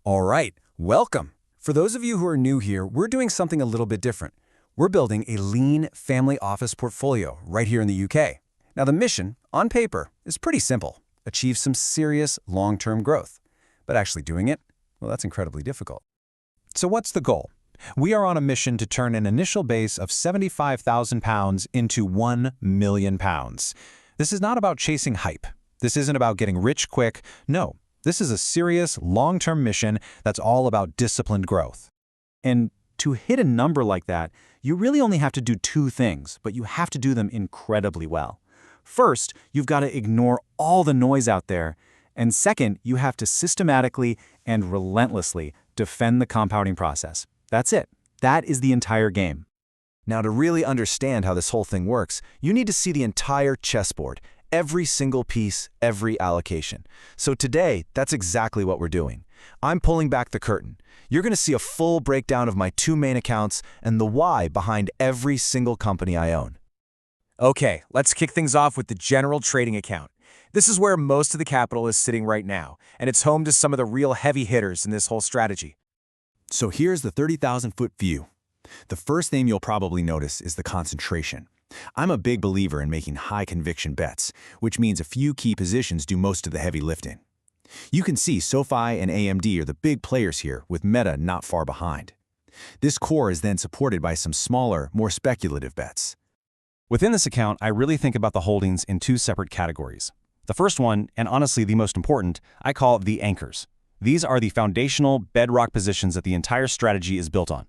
All right, welcome. For those of you who are new here, we're doing something a little bit different. We're building a lean family office portfolio right here in the UK. Now the mission, on paper, is pretty simple. Achieve some serious long-term growth. But actually doing it, well, that's incredibly difficult. So what's the goal? We are on a mission to turn an initial base of £75,000 into £1 million. This is not about chasing hype. This isn't about getting rich quick. No, this is a serious, long-term mission that's all about disciplined growth. And to hit a number like that, you really only have to do two things, but you have to do them incredibly well. First, you've got to ignore all the noise out there. And second, you have to systematically and relentlessly defend the compounding process. That's it. That is the entire game. Now, to really understand how this whole thing works, you need to see the entire chessboard, every single piece, every allocation. So today, that's exactly what we're doing. I'm pulling back the curtain. You're going to see a full breakdown of my two main accounts and the why behind every single company I own. Okay, let's kick things off with the general trading account. This is where most of the capital is sitting right now, and it's home to some of the real heavy hitters in this whole strategy. So here's the 30,000-foot view. The first name you'll probably notice is the concentration. I'm a big believer in making high-conviction bets, which means a few key positions do most of the heavy lifting. You can see SoFi and AMD are the big players here, with Meta not far behind. This core is then supported by some smaller, more speculative bets. Within this account, I really think about the holdings in two separate categories. The first one, and honestly the most important, I call the anchors. These are the foundational bedrock positions that the entire strategy is built on.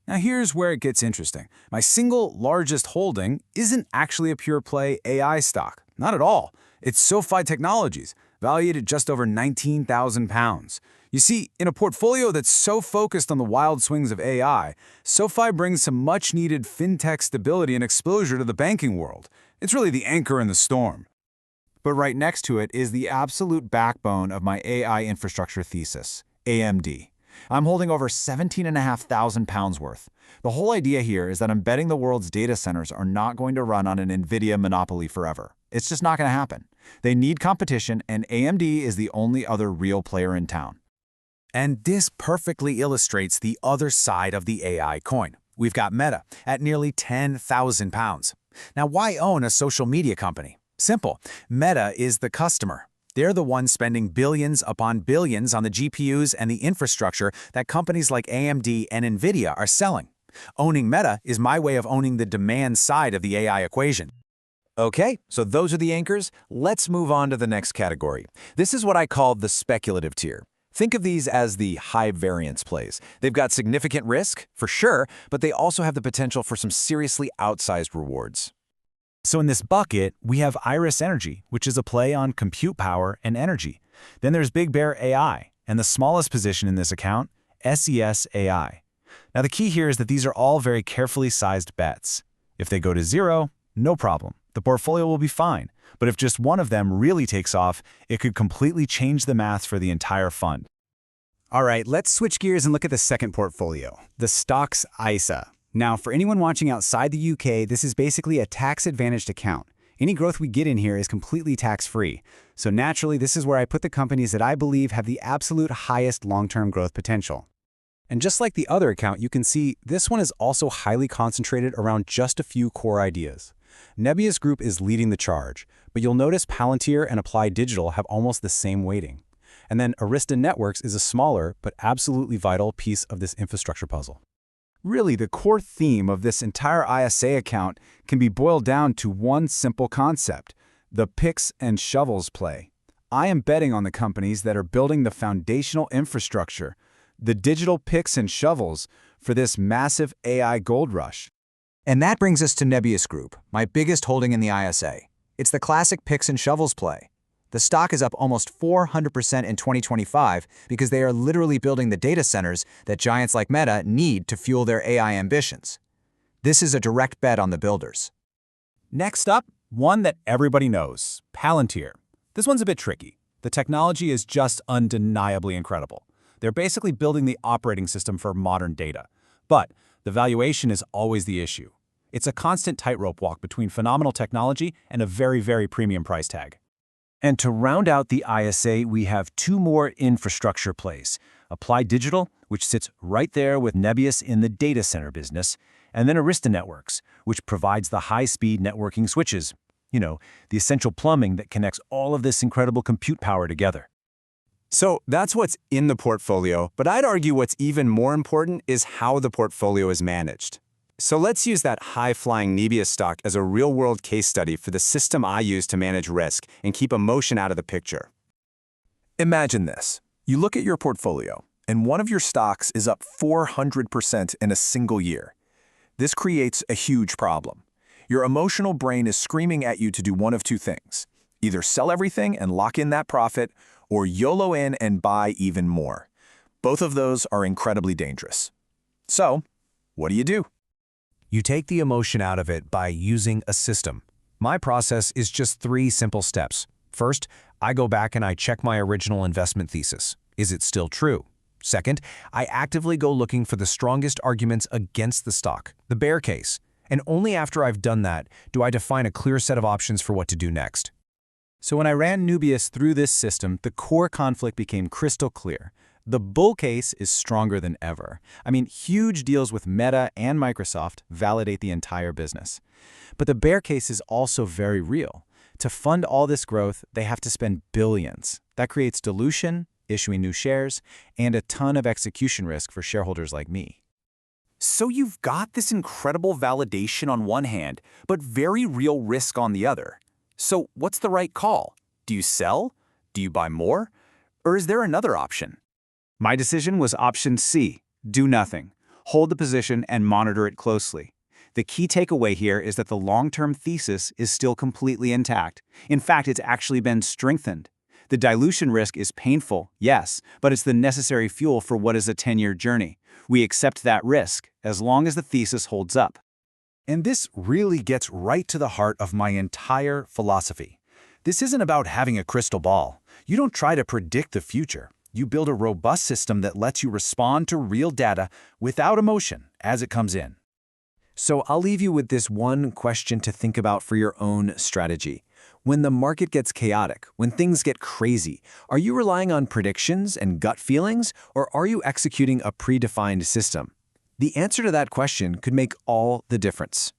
Now here's where it gets interesting. My single largest holding isn't actually a pure-play AI stock. Not at all. It's SoFi Technologies, valued at just over £19,000. You see, in a portfolio that's so focused on the wild swings of AI, SoFi brings some much-needed fintech stability and exposure to the banking world. It's really the anchor in the storm. But right next to it is the absolute backbone of my AI infrastructure thesis, AMD. I'm holding over £17,500 worth. The whole idea here is that I'm betting the world's data centers are not going to run on an Nvidia monopoly forever. It's just not going to happen. They need competition, and AMD is the only other real player in town. And this perfectly illustrates the other side of the AI coin. We've got Meta at nearly £10,000. Now, why own a social media company? Simple. Meta is the customer. They're the ones spending billions upon billions on the GPUs and the infrastructure that companies like AMD and Nvidia are selling. Owning Meta is my way of owning the demand side of the AI equation. Okay, so those are the anchors. Let's move on to the next category. This is what I call the speculative tier. Think of these as the high variance plays. They've got significant risk, for sure, but they also have the potential for some seriously outsized rewards. So in this bucket, we have Iris Energy, which is a play on compute power and energy. Then there's BigBear.ai, and the smallest position in this account, SES AI. Now the key here is that these are all very carefully sized bets. If they go to zero, no problem. The portfolio will be fine. But if just one of them really takes off, it could completely change the math for the entire fund. All right, let's switch gears and look at the second portfolio, the stocks ISA. Now, for anyone watching outside the UK, this is basically a tax-advantaged account. Any growth we get in here is completely tax-free. So naturally, this is where I put the companies that I believe have the absolute highest long-term growth potential. And just like the other account, you can see this one is also highly concentrated around just a few core ideas. Nebius Group is leading the charge, but you'll notice Palantir and Applied Digital have almost the same weighting. And then Arista Networks is a smaller but absolutely vital piece of this infrastructure puzzle. Really, the core theme of this entire ISA account can be boiled down to one simple concept, the picks and shovels play. I am betting on the companies that are building the foundational infrastructure, the digital picks and shovels, for this massive AI gold rush. And that brings us to Nebius Group, my biggest holding in the ISA. It's the classic picks and shovels play. The stock is up almost 400% in 2025 because they are literally building the data centers that giants like Meta need to fuel their AI ambitions. This is a direct bet on the builders. Next up, one that everybody knows, Palantir. This one's a bit tricky. The technology is just undeniably incredible. They're basically building the operating system for modern data. But the valuation is always the issue. It's a constant tightrope walk between phenomenal technology and a very, very premium price tag. And to round out the ISA, we have two more infrastructure plays. Applied Digital, which sits right there with Nebius in the data center business, and then Arista Networks, which provides the high-speed networking switches. The essential plumbing that connects all of this incredible compute power together. So that's what's in the portfolio, but I'd argue what's even more important is how the portfolio is managed. So let's use that high-flying Nebius stock as a real-world case study for the system I use to manage risk and keep emotion out of the picture. Imagine this. You look at your portfolio, and one of your stocks is up 400% in a single year. This creates a huge problem. Your emotional brain is screaming at you to do one of two things. Either sell everything and lock in that profit, or YOLO in and buy even more. Both of those are incredibly dangerous. So, what do? You take the emotion out of it by using a system. My process is just 3 simple steps. First, I go back and I check my original investment thesis. Is it still true? Second, I actively go looking for the strongest arguments against the stock, the bear case. And only after I've done that do I define a clear set of options for what to do next. So when I ran Nebius through this system, the core conflict became crystal clear. The bull case is stronger than ever. I mean, huge deals with Meta and Microsoft validate the entire business. But the bear case is also very real. To fund all this growth, they have to spend billions. That creates dilution, issuing new shares, and a ton of execution risk for shareholders like me. So you've got this incredible validation on one hand, but very real risk on the other. So what's the right call? Do you sell? Do you buy more? Or is there another option? My decision was option C, do nothing. Hold the position and monitor it closely. The key takeaway here is that the long-term thesis is still completely intact. In fact, it's actually been strengthened. The dilution risk is painful, yes, but it's the necessary fuel for what is a 10-year journey. We accept that risk as long as the thesis holds up. And this really gets right to the heart of my entire philosophy. This isn't about having a crystal ball. You don't try to predict the future. You build a robust system that lets you respond to real data without emotion as it comes in. So I'll leave you with this one question to think about for your own strategy. When the market gets chaotic, when things get crazy, are you relying on predictions and gut feelings, or are you executing a predefined system? The answer to that question could make all the difference.